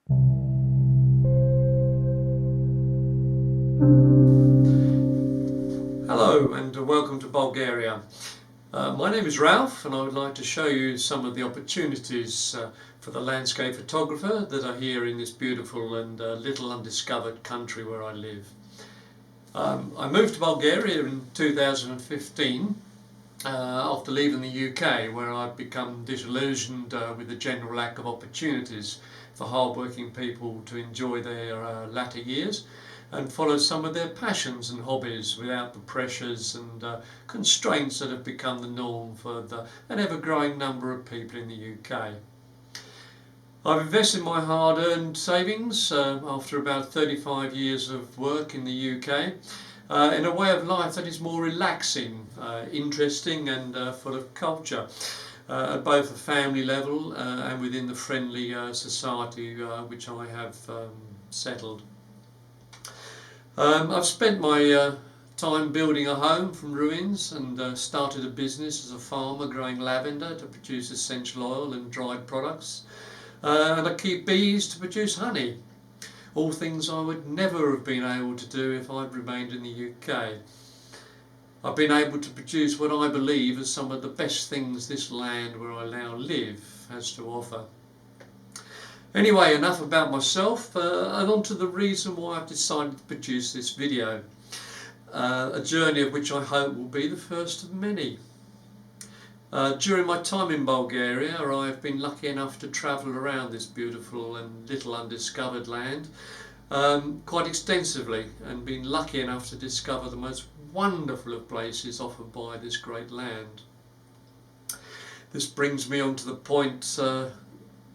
Hello and welcome to Bulgaria. My name is Ralph and I would like to show you some of the opportunities for the landscape photographer that are here in this beautiful and little undiscovered country where I live. I moved to Bulgaria in 2015 after leaving the UK, where I'd become disillusioned with the general lack of opportunities for hard-working people to enjoy their latter years and follow some of their passions and hobbies without the pressures and constraints that have become the norm for an ever-growing number of people in the UK. I've invested my hard-earned savings after about 35 years of work in the UK in a way of life that is more relaxing, interesting and full of culture at both a family level and within the friendly society which I have settled. I've spent my time building a home from ruins and started a business as a farmer growing lavender to produce essential oil and dried products, and I keep bees to produce honey, all things I would never have been able to do if I'd remained in the UK. I've been able to produce what I believe are some of the best things this land where I now live has to offer. Anyway, enough about myself and on to the reason why I've decided to produce this video. A journey of which I hope will be the first of many. During my time in Bulgaria, I've been lucky enough to travel around this beautiful and little undiscovered land quite extensively, and been lucky enough to discover the most wonderful of places offered by this great land. This brings me on to the point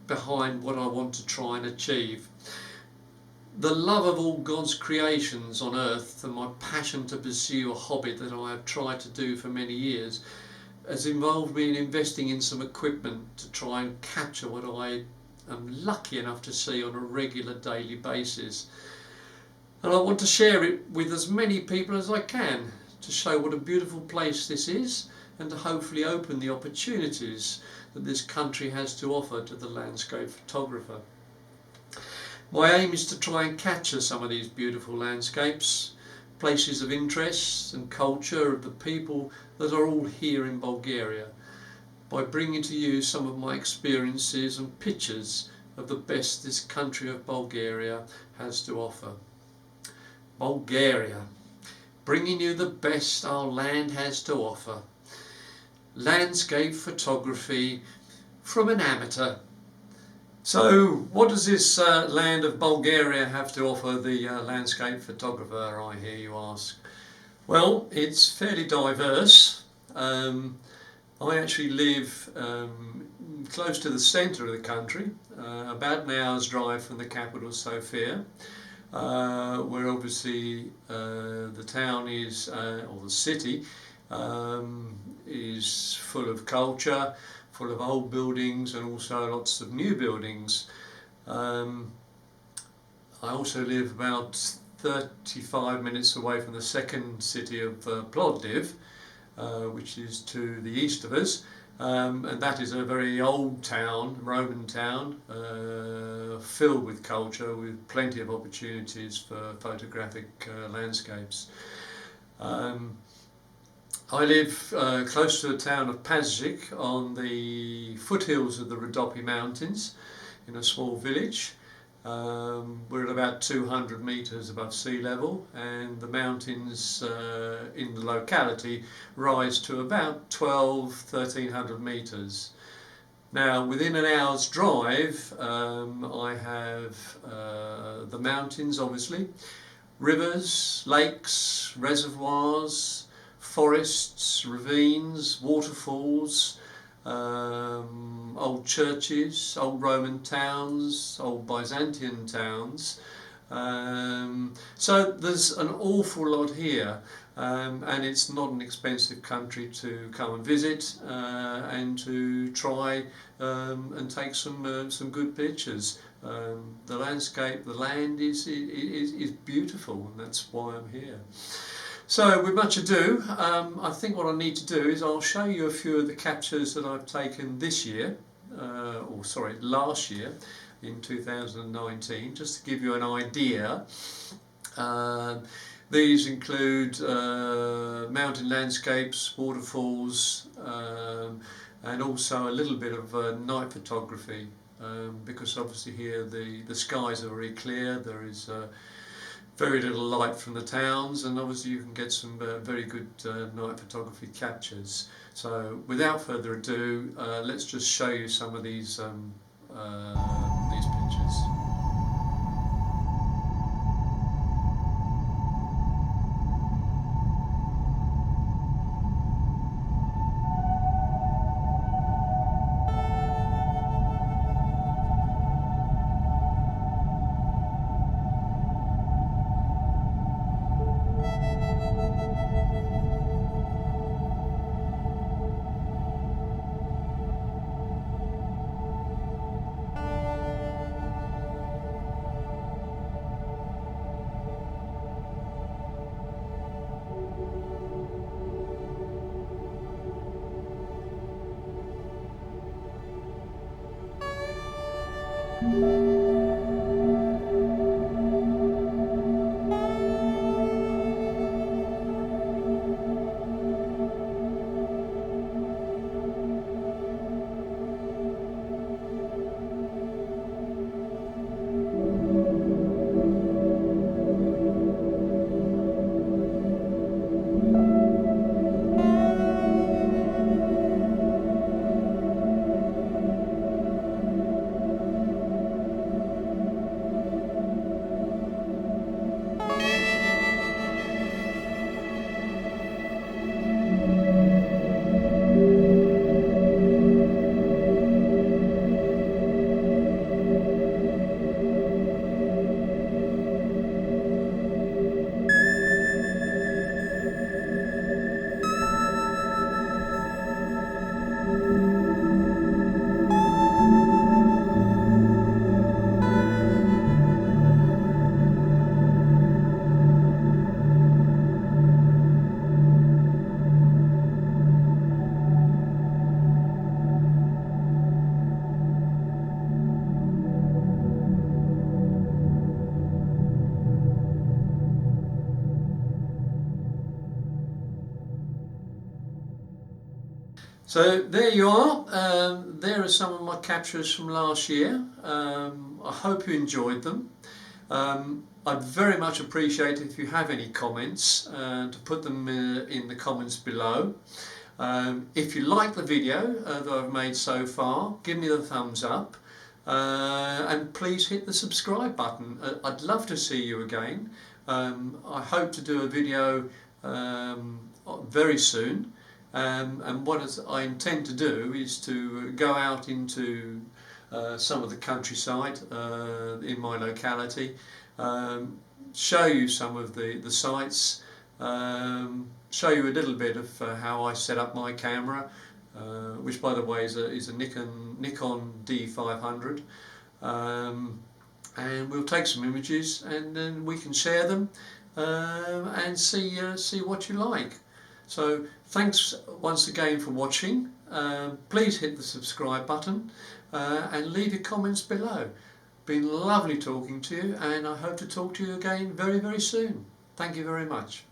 behind what I want to try and achieve. The love of all God's creations on earth and my passion to pursue a hobby that I have tried to do for many years has involved me in investing in some equipment to try and capture what I am lucky enough to see on a regular daily basis. And I want to share it with as many people as I can to show what a beautiful place this is and to hopefully open the opportunities that this country has to offer to the landscape photographer. My aim is to try and capture some of these beautiful landscapes, places of interest and culture of the people that are all here in Bulgaria, by bringing to you some of my experiences and pictures of the best this country of Bulgaria has to offer. Bulgaria, bringing you the best our land has to offer. Landscape photography from an amateur. So what does this land of Bulgaria have to offer the landscape photographer, I hear you ask? Well, it's fairly diverse. I actually live close to the centre of the country, about an hour's drive from the capital Sofia, where obviously the town is, or the city, is full of culture, full of old buildings and also lots of new buildings. I also live about 35 minutes away from the second city of Plovdiv, which is to the east of us, and that is a very old town, Roman town, filled with culture, with plenty of opportunities for photographic landscapes. I live close to the town of Pazic on the foothills of the Rhodope Mountains in a small village. We're at about 200 metres above sea level, and the mountains in the locality rise to about 1300 metres. Now, within an hour's drive I have the mountains, obviously, rivers, lakes, reservoirs, forests, ravines, waterfalls, old churches, old Roman towns, old Byzantine towns. So there's an awful lot here, and it's not an expensive country to come and visit and to try and take some good pictures. The landscape, the land is beautiful, and that's why I'm here. So with much ado, I think what I need to do is I'll show you a few of the captures that I've taken this year, last year, in 2019, just to give you an idea. These include mountain landscapes, waterfalls, and also a little bit of night photography, because obviously here the skies are very clear, there is very little light from the towns, and obviously you can get some very good night photography captures. So without further ado, let's just show you some of these pictures. So there you are. There are some of my captures from last year. I hope you enjoyed them. I'd very much appreciate it if you have any comments, to put them in the comments below. If you like the video that I've made so far, give me the thumbs up, and please hit the subscribe button. I'd love to see you again. I hope to do a video very soon. And what I intend to do is to go out into some of the countryside in my locality, show you some of the sights, show you a little bit of how I set up my camera, which by the way is a Nikon D500, and we'll take some images and then we can share them and see what you like. So thanks once again for watching. Please hit the subscribe button and leave your comments below. Been lovely talking to you, and I hope to talk to you again very, very soon. Thank you very much.